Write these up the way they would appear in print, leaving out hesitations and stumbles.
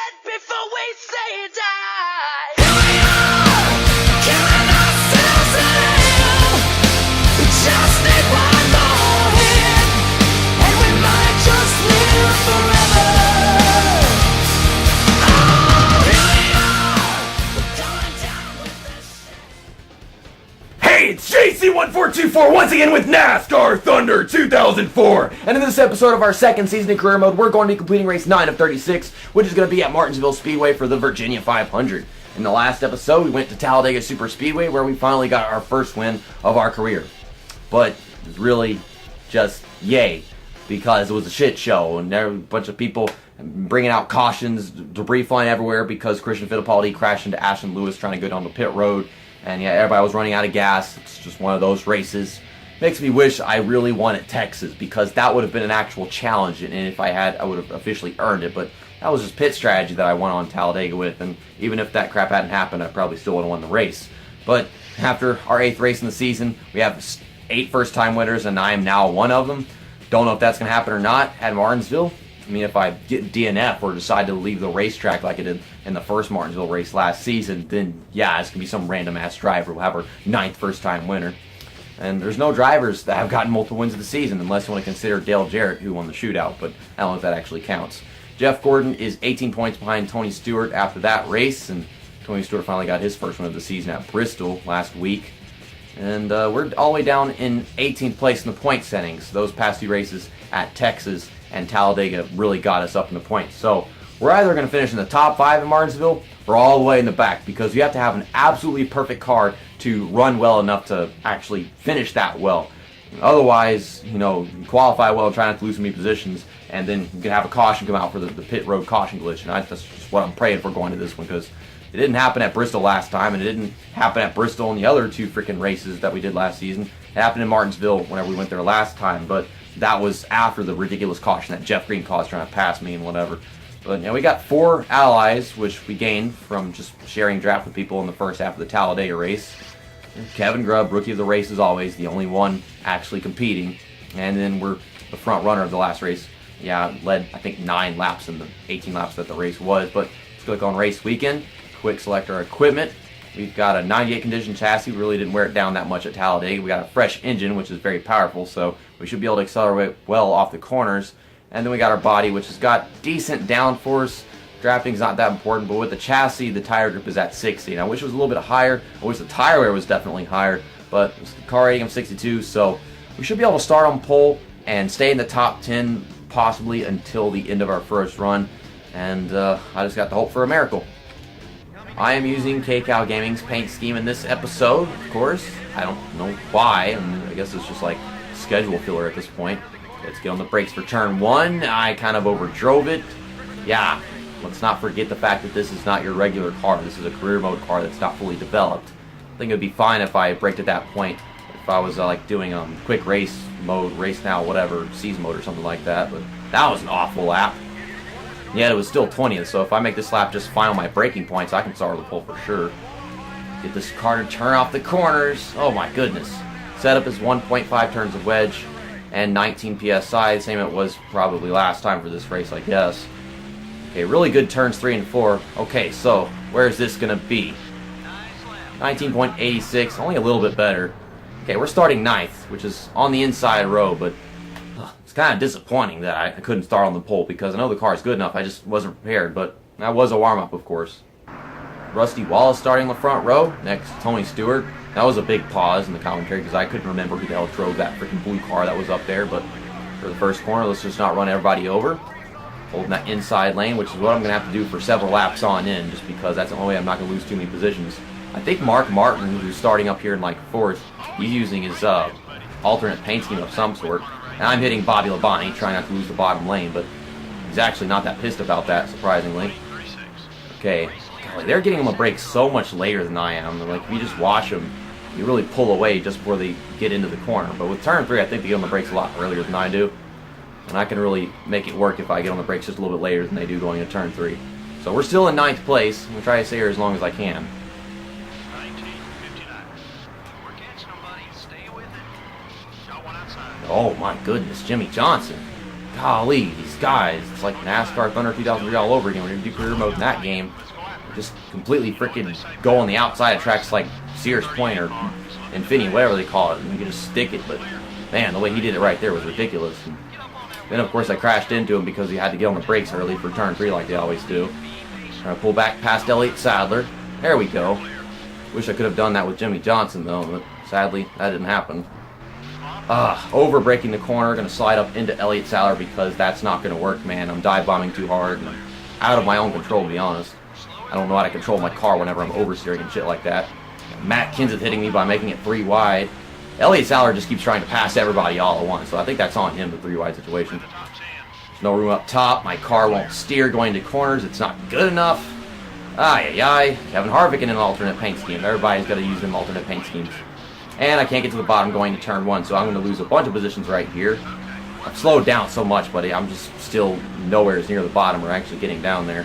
it before we say die. Here we are, killing ourselves a little. We just need one more hit, and we might just live forever. Oh, here we are, we're going down with this shit. Hey, it's JC1424 once again with NASCAR Thunder 2004. And in this episode of our second season in career mode, we're going to be completing race 9 of 36, which is going to be at Martinvsille Speedway for the Virginia 500. In the last episode, we went to Talladega Super Speedway where we finally got our first win of our career. But really, just yay, because it was a shit show and there were a bunch of people bringing out cautions, debris flying everywhere because Christian Fittipaldi crashed into Ashton Lewis trying to go down the pit road. And yeah, everybody was running out of gas. It's just one of those races. Makes me wish I really won at Texas because that would have been an actual challenge. And if I had, I would have officially earned it. But that was just pit strategy that I went on Talladega with. And even if that crap hadn't happened, I probably still would have won the race. But after our 8th race in the season, we have 8 first-time winners, and I am now one of them. Don't know if that's going to happen or not at Martinsville. I mean, if I get DNF or decide to leave the racetrack like I did in the first Martinsville race last season, then yeah, it's going to be some random-ass driver. We'll have our 9th first-time winner. And there's no drivers that have gotten multiple wins of the season, unless you want to consider Dale Jarrett, who won the shootout, but I don't know if that actually counts. Jeff Gordon is 18 points behind Tony Stewart after that race, and Tony Stewart finally got his first win of the season at Bristol last week. And we're all the way down in 18th place in the point settings. Those past 2 races at Texas and Talladega really got us up in the points. So we're either going to finish in the top 5 in Martinsville or all the way in the back, because you have to have an absolutely perfect car to run well enough to actually finish that well. Otherwise, you know, you qualify well and try not to lose so many positions, and then you can have a caution come out for the pit road caution glitch. And that's just what I'm praying for going to this one, because it didn't happen at Bristol last time, and it didn't happen at Bristol in the other 2 freaking races that we did last season. It happened in Martinsville whenever we went there last time, but that was after the ridiculous caution that Jeff Green caused trying to pass me and whatever. But yeah, we got 4 allies, which we gained from just sharing draft with people in the first half of the Talladega race. Kevin Grubb, rookie of the race as always, the only one actually competing. And then we're the front runner of the last race. Yeah, led I think 9 laps in the 18 laps that the race was. But let's click on race weekend. Quick select our equipment. We've got a 98 condition chassis. We really didn't wear it down that much at Talladega. We got a fresh engine, which is very powerful, so we should be able to accelerate well off the corners. And then we got our body, which has got decent downforce. Drafting's not that important, but with the chassis, the tire grip is at 60. And I wish it was a little bit higher. I wish the tire wear was definitely higher, but it's the car rating of 62, so we should be able to start on pole and stay in the top 10 possibly until the end of our first run. And I just got to hope for a miracle. I am using KCal Gaming's paint scheme in this episode, of course. I don't know why. I guess it's just like schedule filler at this point. Let's get on the brakes for turn 1. I kind of overdrove it. Yeah, let's not forget the fact that this is not your regular car. This is a career mode car that's not fully developed. I think it would be fine if I braked at that point. If I was like doing quick race mode, race now, whatever, season mode or something like that. But that was an awful lap. Yet it was still 20th, so if I make this lap just fine on my braking points, I can start with the pole for sure. Get this car to turn off the corners. Oh my goodness. Setup is 1.5 turns of wedge and 19 psi, the same it was probably last time for this race, I guess. Okay, really good turns 3 and 4. Okay, so where's this gonna be? 19.86, only a little bit better. Okay, we're starting 9th, which is on the inside row, but it's kind of disappointing that I couldn't start on the pole because I know the car is good enough. I just wasn't prepared, but that was a warm-up, of course. Rusty Wallace starting the front row. Next, Tony Stewart. That was a big pause in the commentary because I couldn't remember who the hell drove that freaking blue car that was up there. But for the first corner, let's just not run everybody over. Holding that inside lane, which is what I'm going to have to do for several laps on in, just because that's the only way I'm not going to lose too many positions. I think Mark Martin, who's starting up here in like 4th, he's using his alternate paint scheme of some sort. And I'm hitting Bobby Labonte, trying not to lose the bottom lane, but he's actually not that pissed about that, surprisingly. Okay, golly, they're getting them a break so much later than I am. Like, if you just watch them, you really pull away just before they get into the corner. But with turn 3, I think they get on the brakes a lot earlier than I do. And I can really make it work if I get on the brakes just a little bit later than they do going into turn 3. So we're still in 9th place. I'm going to try to stay here as long as I can. Oh my goodness, Jimmy Johnson. Golly, these dies. It's like NASCAR Thunder 2003 all over again. We're going to do career mode in that game. Just completely freaking go on the outside of tracks like Sears Point or Infinity, whatever they call it, and you can just stick it. But man, the way he did it right there was ridiculous. And then of course I crashed into him because he had to get on the brakes early for turn 3 like they always do. Trying to pull back past Elliott Sadler. There we go. Wish I could have done that with Jimmy Johnson though, but sadly that didn't happen. Over braking the corner, gonna slide up into Elliott Sadler because that's not gonna work, man. I'm dive bombing too hard and out of my own control, to be honest. I don't know how to control my car whenever I'm oversteering and shit like that. Matt Kenseth hitting me by making it 3 wide. Elliott Sadler just keeps trying to pass everybody all at once, so I think that's on him, the 3 wide situation. There's no room up top. My car won't steer going into corners. It's not good enough. Ay. Kevin Harvick in an alternate paint scheme. Everybody's got to use them alternate paint schemes. And I can't get to the bottom going to turn 1, so I'm going to lose a bunch of positions right here. I've slowed down so much, buddy. I'm just still nowhere near the bottom or actually getting down there.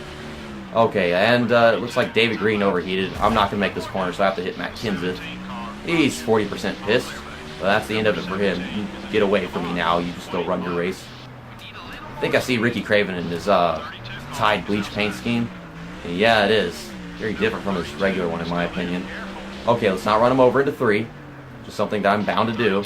Okay, and it looks like David Green overheated. I'm not going to make this corner, so I have to hit Matt Kenseth. He's 40% pissed. Well, that's the end of it for him. You get away from me now. You just go run your race. I think I see Ricky Craven in his Tide bleach paint scheme. And yeah, it is. Very different from his regular one, in my opinion. Okay, let's not run him over into 3. Just something that I'm bound to do.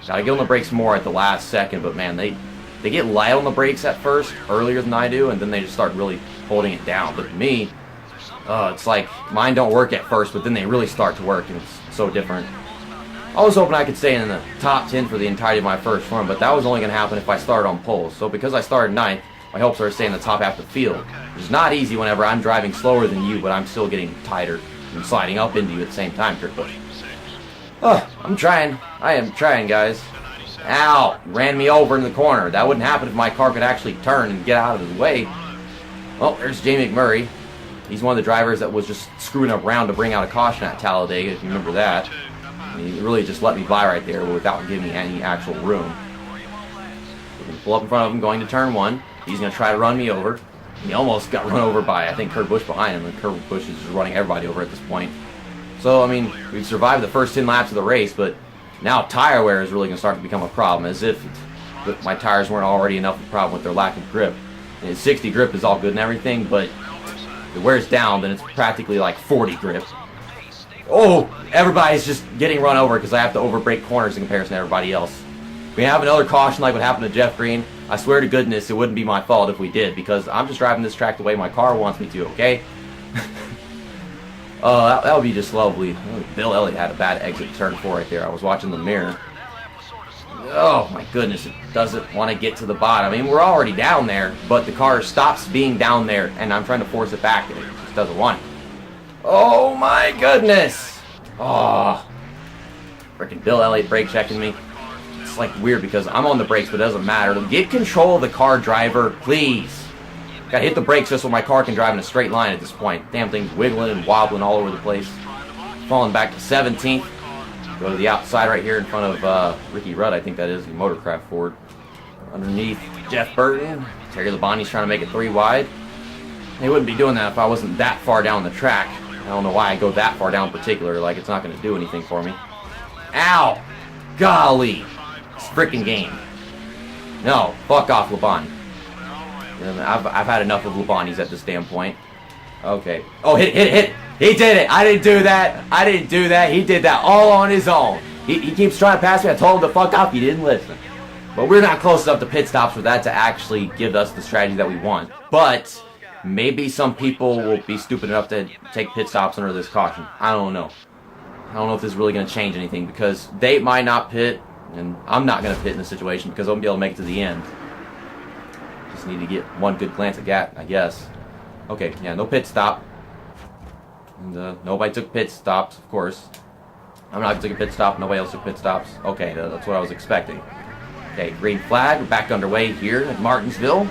Gotta get on the brakes more at the last second, but man, they get light on the brakes at first, earlier than I do, and then they just start really holding it down. But me, it's like mine don't work at first, but then they really start to work, and it's so different. I was hoping I could stay in the top 10 for the entirety of my first run, but that was only going to happen if I started on poles. So because I started 9th, my hopes are to stay in the top half of the field, which is not easy whenever I'm driving slower than you, but I'm still getting tighter and sliding up into you at the same time, Kurt Busch. I'm trying. I am trying, guys. Ow! Ran me over in the corner. That wouldn't happen if my car could actually turn and get out of his way. Oh, there's Jamie McMurray. He's one of the drivers that was just screwing around to bring out a caution at Talladega, if you remember that. And he really just let me by right there without giving me any actual room. We're going to pull up in front of him going to turn 1. He's going to try to run me over. He almost got run over by, I think, Kurt Busch behind him, and Kurt Busch is just running everybody over at this point. So, I mean, we've survived the first 10 laps of the race, but now tire wear is really going to start to become a problem, as if my tires weren't already enough of a problem with their lack of grip. And 60 grip is all good and everything, but if it wears down, then it's practically like 40 grip. Oh, everybody's just getting run over because I have to overbrake corners in comparison to everybody else. We have another caution like what happened to Jeff Green. I swear to goodness it wouldn't be my fault if we did, because I'm just driving this track the way my car wants me to, okay? That would be just lovely. Bill Elliott had a bad exit turn 4 right there. I was watching the mirror. Oh my goodness, it doesn't want to get to the bottom. I mean, we're already down there, but the car stops being down there, and I'm trying to force it back, and it just doesn't want it. Oh my goodness! Oh, freaking Bill Elliott brake checking me. It's like weird because I'm on the brakes, but it doesn't matter. Get control of the car, driver, please. Gotta hit the brakes just so my car can drive in a straight line at this point. Damn thing's wiggling and wobbling all over the place. Falling back to 17th. Go to the outside right here in front of Ricky Rudd, I think that is, the Motorcraft Ford. Underneath Jeff Burton. Terry Labonte's trying to make it 3 wide. He wouldn't be doing that if I wasn't that far down the track. I don't know why I go that far down in particular, like it's not going to do anything for me. Ow! Golly! It's a freaking game. No, fuck off, Labonte. I've had enough of Labonte's at this damn point. Okay. Oh, hit it! He did it! I didn't do that! He did that all on his own. He keeps trying to pass me. I told him to fuck off. He didn't listen. But we're not close enough to pit stops for that to actually give us the strategy that we want. But maybe some people will be stupid enough to take pit stops under this caution. I don't know. I don't know if this is really going to change anything, because they might not pit, and I'm not going to pit in this situation because I won't be able to make it to the end. Just need to get one good glance at Gat, I guess. Okay, yeah, no pit stop. And nobody took pit stops, of course. I'm not going to take a pit stop. Nobody else took pit stops. Okay, that's what I was expecting. Okay, green flag. We're back underway here at Martinsville.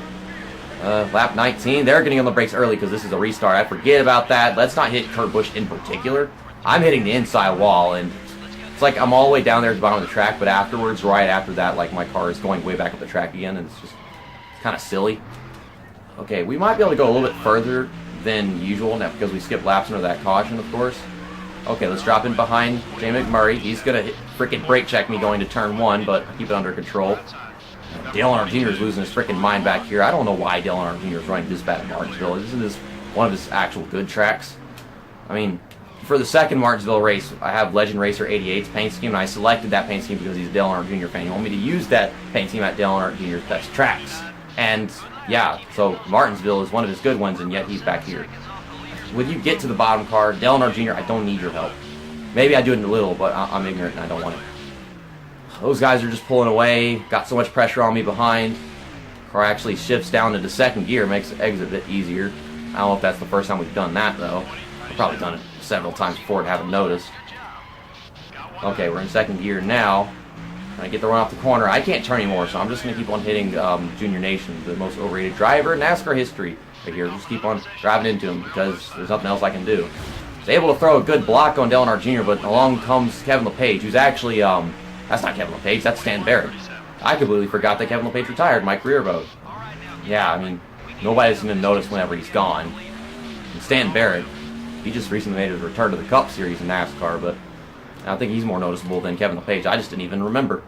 Lap 19. They're getting on the brakes early because this is a restart. I forget about that. Let's not hit Kurt Busch in particular. I'm hitting the inside wall, and it's like I'm all the way down there at the bottom of the track, but afterwards, right after that, like my car is going way back up the track again, and it's kind of silly. Okay, we might be able to go a little bit further than usual now because we skipped laps under that caution, of course. Okay, let's drop in behind Jay McMurray. He's going to freaking brake check me going to turn 1, but keep it under control. Dale Earnhardt Jr. is losing his freaking mind back here. I don't know why Dale Earnhardt Jr. is running this bad at Martinsville. Isn't this one of his actual good tracks? I mean, for the second Martinsville race, I have Legend Racer 88's paint scheme, and I selected that paint scheme because he's a Dale Earnhardt Jr. fan. He wanted me to use that paint scheme at Dale Earnhardt Jr.'s best tracks. And, yeah, so Martinsville is one of his good ones, and yet he's back here. When you get to the bottom car, Dale Earnhardt Jr., I don't need your help. Maybe I do it a little, but I'm ignorant and I don't want it. Those guys are just pulling away, got so much pressure on me behind. Car actually shifts down into second gear, makes the exit a bit easier. I don't know if that's the first time we've done that, though. I've probably done it several times before and haven't noticed. Okay, we're in second gear now. I get the run off the corner. I can't turn anymore, so I'm just going to keep on hitting Junior Nation, the most overrated driver in NASCAR history right here. Just keep on driving into him because there's nothing else I can do. I was able to throw a good block on Dale Earnhardt Jr., but along comes Kevin LePage, who's actually, that's not Kevin LePage, that's Stan Barrett. I completely forgot that Kevin LePage retired, my career mode. Yeah, I mean, nobody's going to notice whenever he's gone. And Stan Barrett, he just recently made his return to the Cup Series in NASCAR, but I think he's more noticeable than Kevin LePage. I just didn't even remember.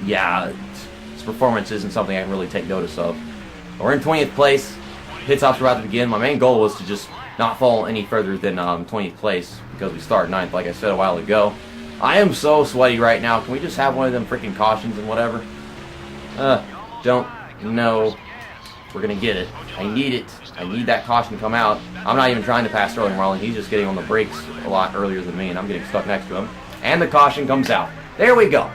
Yeah, his performance isn't something I can really take notice of. We're in 20th place. Pit stops are about to begin. My main goal was to just not fall any further than 20th place because we start 9th, like I said a while ago. I am so sweaty right now. Can we just have one of them freaking cautions and whatever? Don't know. We're going to get it. I need it. I need that caution to come out. I'm not even trying to pass Sterling Marlin. He's just getting on the brakes a lot earlier than me, and I'm getting stuck next to him. And the caution comes out. There we go.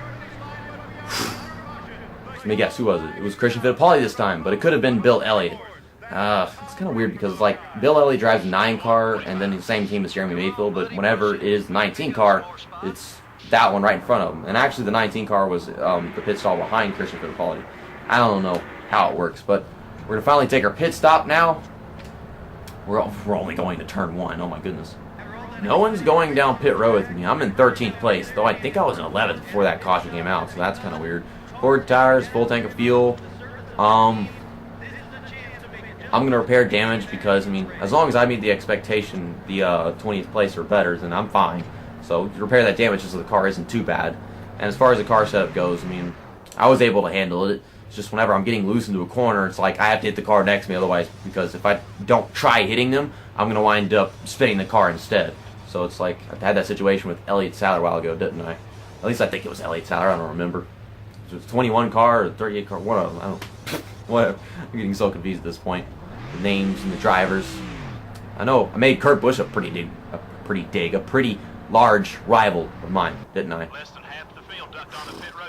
Let me guess, who was it? It was Christian Fittipaldi this time, but it could have been Bill Elliott. It's kind of weird because, like, Bill Elliott drives a 9 car and then the same team as Jeremy Mayfield, but whenever it is the 19 car, it's that one right in front of him. And actually, the 19 car was the pit stall behind Christian Fittipaldi. I don't know how it works, but we're going to finally take our pit stop now. We're only going to turn 1. Oh, my goodness. No one's going down pit row with me. I'm in 13th place, though I think I was in 11th before that caution came out, so that's kind of weird. 4 tires, full tank of fuel. I'm going to repair damage because, I mean, as long as I meet the expectation, the 20th place or better, then I'm fine. So repair that damage so the car isn't too bad. And as far as the car setup goes, I mean, I was able to handle it. It's just whenever I'm getting loose into a corner, it's like I have to hit the car next to me otherwise, because if I don't try hitting them, I'm going to wind up spinning the car instead. So it's like, I had that situation with Elliott Sadler a while ago, didn't I? At least I think it was Elliott Sadler, I don't remember. It was 21 car or 38 car, one of them, I don't whatever. I'm getting so confused at this point. The names and the drivers. I know I made Kurt Busch a pretty large rival of mine, didn't I?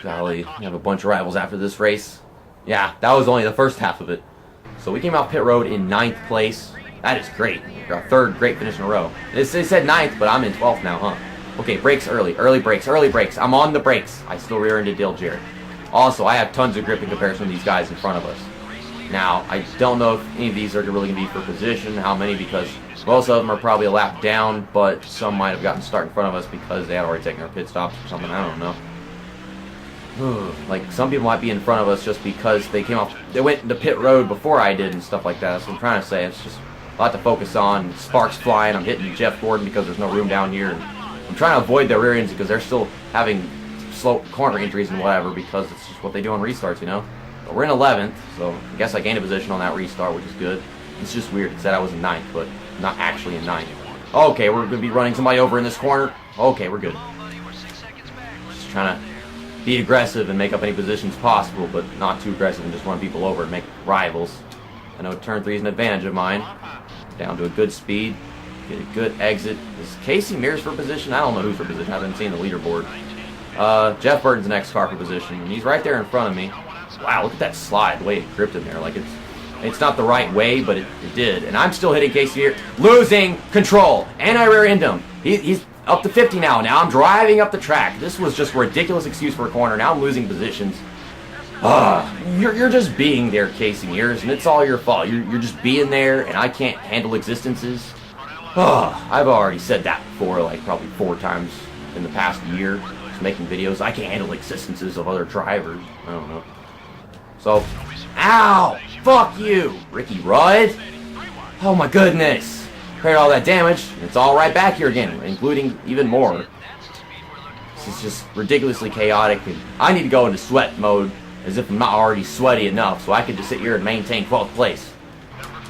Golly, we have a bunch of rivals after this race. Yeah, that was only the first half of it. So we came out pit road in 9th place. That is great. Our 3rd great finish in a row. It said 9th, but I'm in 12th now, huh? Okay, brakes early. Early brakes. I'm on the brakes. I still rear-ended Dale Jarrett. Also, I have tons of grip in comparison to these guys in front of us. Now, I don't know if any of these are really going to be for position, how many, because most of them are probably a lap down, but some might have gotten started in front of us because they had already taken our pit stops or something, I don't know. Like, some people might be in front of us just because they went into pit road before I did and stuff like that. That's what I'm trying to say. It's just a lot to focus on. Sparks flying. I'm hitting Jeff Gordon because there's no room down here. I'm trying to avoid their rear ends because they're still having slow corner injuries and whatever because it's just what they do on restarts, you know? But we're in 11th, so I guess I gained a position on that restart, which is good. It's just weird. It said I was in 9th, but not actually in 9th. Okay, we're going to be running somebody over in this corner. Okay, we're good. Just trying to be aggressive and make up any positions possible, but not too aggressive and just run people over and make rivals. I know turn 3 is an advantage of mine. Down to a good speed. Get a good exit. Is Casey Mears for position? I don't know who's for position. I haven't seen the leaderboard. Jeff Burton's the next car for position, and he's right there in front of me. Wow, look at that slide, the way it gripped in there. Like, it's not the right way, but it did. And I'm still hitting Casey here. Losing control. And I rear end him. He's up to 50 now. Now I'm driving up the track. This was just a ridiculous excuse for a corner. Now I'm losing positions. You're just being there, Casey Mears, and it's all your fault. You're just being there, and I can't handle existences. I've already said that before, like probably 4 times in the past year. Just making videos. I can't handle existences of other drivers. I don't know. So, ow! Fuck you, Ricky Rudd! Oh my goodness! Created all that damage, and it's all right back here again, including even more. This is just ridiculously chaotic, and I need to go into sweat mode As if I'm not already sweaty enough, so I could just sit here and maintain 12th place.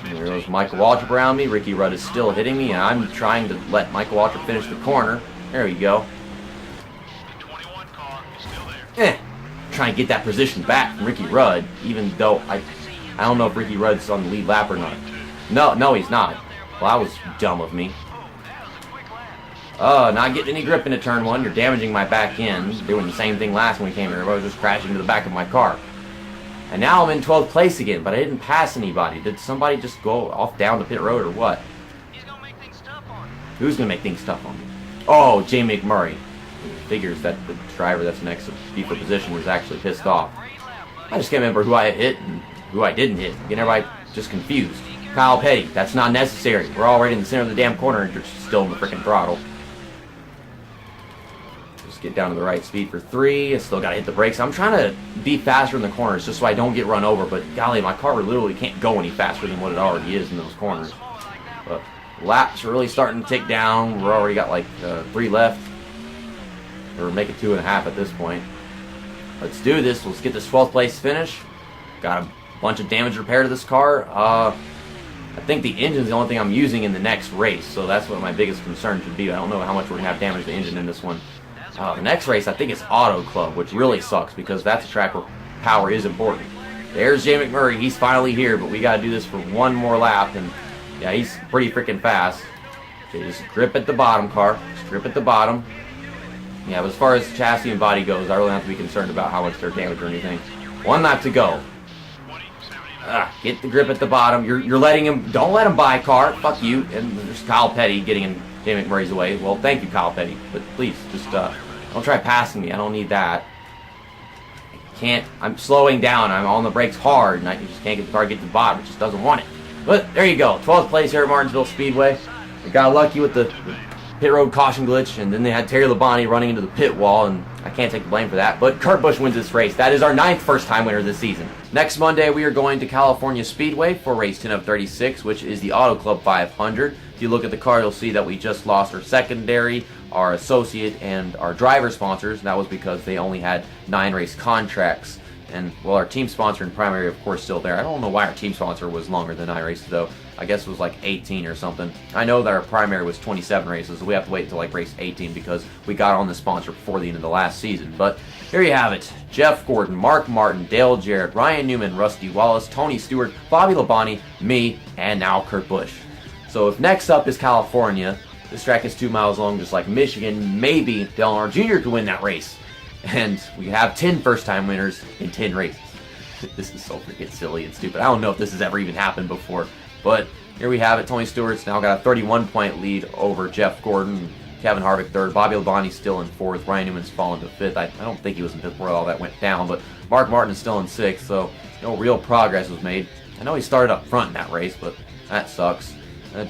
And there goes Michael Waltrip around me. Ricky Rudd is still hitting me, and I'm trying to let Michael Waltrip finish the corner. There we go. Trying to get that position back from Ricky Rudd, even though I don't know if Ricky Rudd's on the lead lap or not. No, he's not. Well, that was dumb of me. Not getting any grip into turn 1. You're damaging my back end. Doing the same thing last when we came here. I was just crashing into the back of my car. And now I'm in 12th place again, but I didn't pass anybody. Did somebody just go off down the pit road or what? Who's going to make things tough on me? Oh, Jay McMurray. Figures that the driver that's next to me for position was actually pissed off. I just can't remember who I hit and who I didn't hit. Getting everybody just confused. Kyle Petty, that's not necessary. We're already in the center of the damn corner and you're still in the freaking throttle. Just get down to the right speed for 3. I still gotta hit the brakes. I'm trying to be faster in the corners just so I don't get run over, but golly, my car literally can't go any faster than what it already is in those corners. But laps are really starting to tick down. We're already got like 3 left. Or make it 2.5 at this point. Let's do this. Let's get this 12th place finish. Got a bunch of damage repair to this car. I think the engine's the only thing I'm using in the next race, so that's what my biggest concern should be. I don't know how much we're going to have damage to the engine in this one. The next race, I think it's Auto Club, which really sucks because that's a track where power is important. There's Jay McMurray. He's finally here, but we got to do this for 1 more lap, and yeah, he's pretty freaking fast. Okay, just grip at the bottom, car. Just grip at the bottom. Yeah, but as far as chassis and body goes, I really don't have to be concerned about how much they're damaged or anything. 1 lap to go. Get the grip at the bottom. You're letting him. Don't let him buy a car. Fuck you. And there's Kyle Petty getting in Jay McMurray's way. Well, thank you, Kyle Petty. But please, just don't try passing me. I don't need that. I can't. I'm slowing down. I'm on the brakes hard, and I just can't get the car to get to the bottom. It just doesn't want it. But there you go. 12th place here at Martinville Speedway. We got lucky with the pit road caution glitch, and then they had Terry Labonte running into the pit wall, and I can't take the blame for that, but Kurt Busch wins this race. That is our 9th first-time winner this season. Next Monday, we are going to California Speedway for race 10 of 36, which is the Auto Club 500. If you look at the car, you'll see that we just lost our secondary, our associate, and our driver sponsors. That was because they only had 9 race contracts. And, well, our team sponsor and primary, of course, still there. I don't know why our team sponsor was longer than 9 races, though. I guess it was like 18 or something. I know that our primary was 27 races, so we have to wait until like race 18 because we got on the sponsor before the end of the last season. But here you have it. Jeff Gordon, Mark Martin, Dale Jarrett, Ryan Newman, Rusty Wallace, Tony Stewart, Bobby Labonte, me, and now Kurt Busch. So if next up is California, this track is 2 miles long just like Michigan, maybe Dale Earnhardt Jr. could win that race. And we have 10 first-time winners in 10 races. This is so freaking silly and stupid. I don't know if this has ever even happened before. But here we have it. Tony Stewart's now got a 31-point lead over Jeff Gordon. Kevin Harvick 3rd. Bobby Labonte still in 4th. Ryan Newman's fallen to 5th. I don't think he was in 5th before all that went down. But Mark Martin is still in 6th. So no real progress was made. I know he started up front in that race, but that sucks.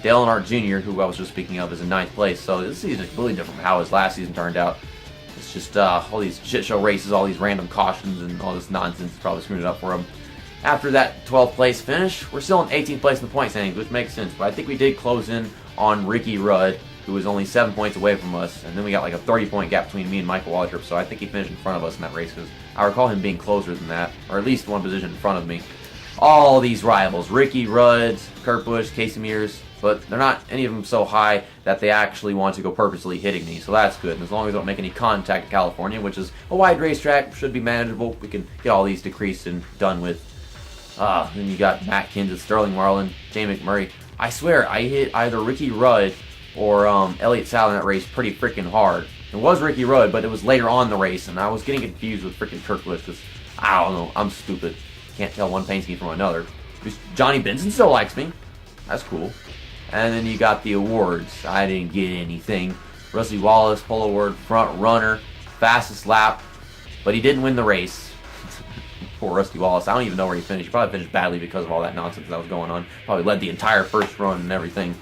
Dale Earnhardt Jr., who I was just speaking of, is in 9th place. So this season is completely different from how his last season turned out. It's just all these shit show races, all these random cautions, and all this nonsense probably screwed it up for him. After that 12th place finish, we're still in 18th place in the point standings, which makes sense. But I think we did close in on Ricky Rudd, who was only 7 points away from us. And then we got like a 30-point gap between me and Michael Waltrip. So I think he finished in front of us in that race because I recall him being closer than that, or at least 1 position in front of me. All these rivals, Ricky Rudd, Kurt Busch, Casey Mears, but they're not any of them so high that they actually want to go purposely hitting me. So that's good. And as long as I don't make any contact at California, which is a wide racetrack, should be manageable, we can get all these decreased and done with. Then you got Matt Kenseth, Sterling Marlin, Jay McMurray. I swear, I hit either Ricky Rudd or Elliott Sadler in that race pretty freaking hard. It was Ricky Rudd, but it was later on in the race, and I was getting confused with freaking Kurt Busch because, I don't know, I'm stupid. Can't tell one paint scheme from another. Johnny Benson still likes me. That's cool. And then you got the awards. I didn't get anything. Rusty Wallace, Pole Award, front runner, fastest lap, but he didn't win the race. Poor Rusty Wallace. I don't even know where he finished. He probably finished badly because of all that nonsense that was going on. Probably led the entire first run and everything.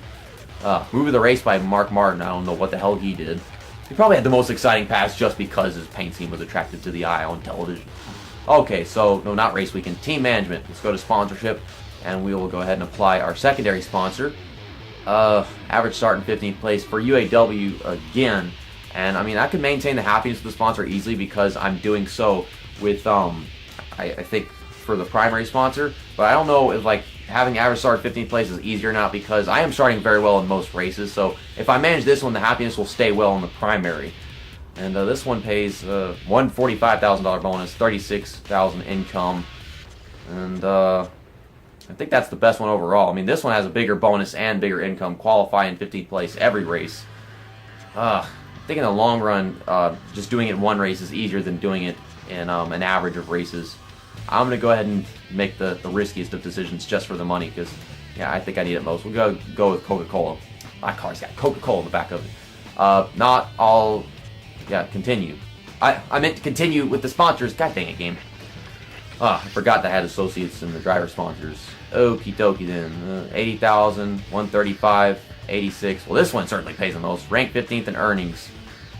Move of the race by Mark Martin. I don't know what the hell he did. He probably had the most exciting pass just because his paint scheme was attractive to the eye on television. Okay, so, no, not race weekend. Team management. Let's go to sponsorship, and we will go ahead and apply our secondary sponsor. Average start in 15th place for UAW again. And, I mean, I can maintain the happiness of the sponsor easily because I'm doing so with, I think, for the primary sponsor. But I don't know if like having average start 15th place is easier or not, because I am starting very well in most races. So if I manage this one, the happiness will stay well in the primary. And this one pays $145,000 bonus, $36,000 income, and I think that's the best one overall. I mean, this one has a bigger bonus and bigger income, qualifying 15th place every race. I think in the long run, just doing it in one race is easier than doing it in an average of races. I'm going to go ahead and make the riskiest of decisions just for the money, because, yeah, I think I need it most. We'll go with Coca-Cola. My car's got Coca-Cola in the back of it. Continue. I meant to continue with the sponsors. God dang it, game. I forgot that I had associates and the driver sponsors. Okie dokie then. 80,000, 135, 86. Well, this one certainly pays the most. Ranked 15th in earnings.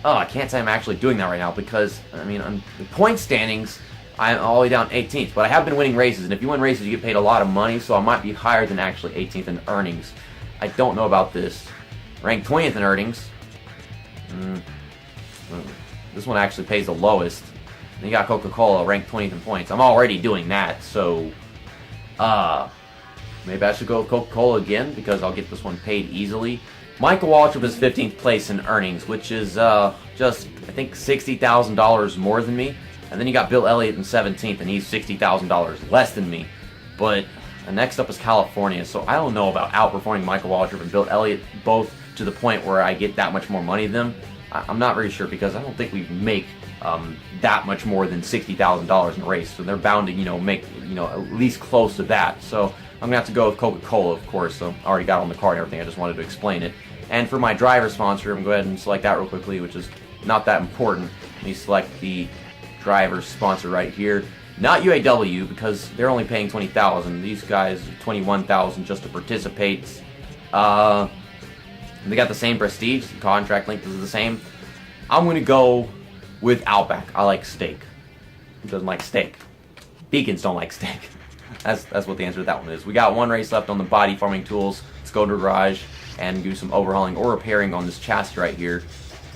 I can't say I'm actually doing that right now, because, I mean, on the point standings, I'm all the way down 18th. But I have been winning races, and if you win races, you get paid a lot of money, so I might be higher than actually 18th in earnings. I don't know about this. Ranked 20th in earnings. This one actually pays the lowest. Then you got Coca-Cola, ranked 20th in points. I'm already doing that, so maybe I should go with Coca-Cola again, because I'll get this one paid easily. Michael Waltrip is 15th place in earnings, which is just, I think, $60,000 more than me. And then you got Bill Elliott in 17th, and he's $60,000 less than me. But next up is California, so I don't know about outperforming Michael Waltrip and Bill Elliott both to the point where I get that much more money than them. I'm not very sure, because I don't think we make that much more than $60,000 in a race. So they're bound to, make, at least close to that. So I'm going to have to go with Coca-Cola, of course. So I already got on the card and everything. I just wanted to explain it. And for my driver sponsor, I'm going to go ahead and select that real quickly, which is not that important. Let me select the driver sponsor right here. Not UAW, because they're only paying $20,000. These guys, $21,000 just to participate. They got the same prestige. The contract length is the same. I'm going to go with Outback. I like steak. Who doesn't like steak? Beacons don't like steak. That's what the answer to that one is. We got one race left on the body farming tools. Let's go to the garage and do some overhauling or repairing on this chassis right here.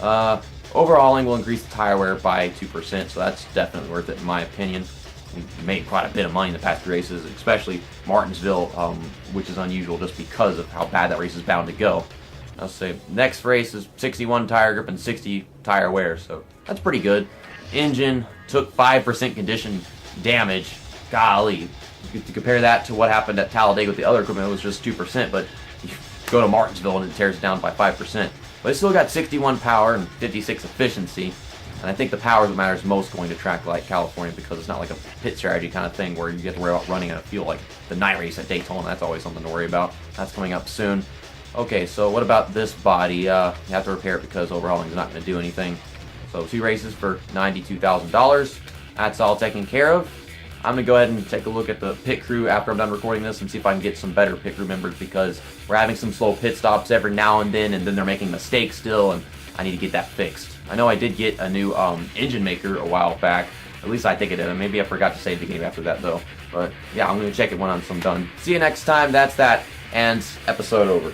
Overhauling will increase the tire wear by 2%, so that's definitely worth it in my opinion. We made quite a bit of money in the past races, especially Martinsville, which is unusual just because of how bad that race is bound to go. I'll say next race is 61 tire grip and 60 tire wear, so that's pretty good. Engine took 5% condition damage. Golly, to compare that to what happened at Talladega with the other equipment, it was just 2%, but you go to Martinsville and it tears it down by 5%. But it still got 61 power and 56 efficiency, and I think the power that matters most going to track like California, because it's not like a pit strategy kind of thing where you get to worry about running at a fuel like the night race at Daytona. That's always something to worry about. That's coming up soon. Okay, so what about this body? You have to repair it because overhauling is not going to do anything. So 2 races for $92,000. That's all taken care of. I'm going to go ahead and take a look at the pit crew after I'm done recording this and see if I can get some better pit crew members, because we're having some slow pit stops every now and then they're making mistakes still, and I need to get that fixed. I know I did get a new engine maker a while back. At least I think I did. Maybe I forgot to save the game after that, though. But yeah, I'm going to check it when I'm done. See you next time. That's that. And episode over.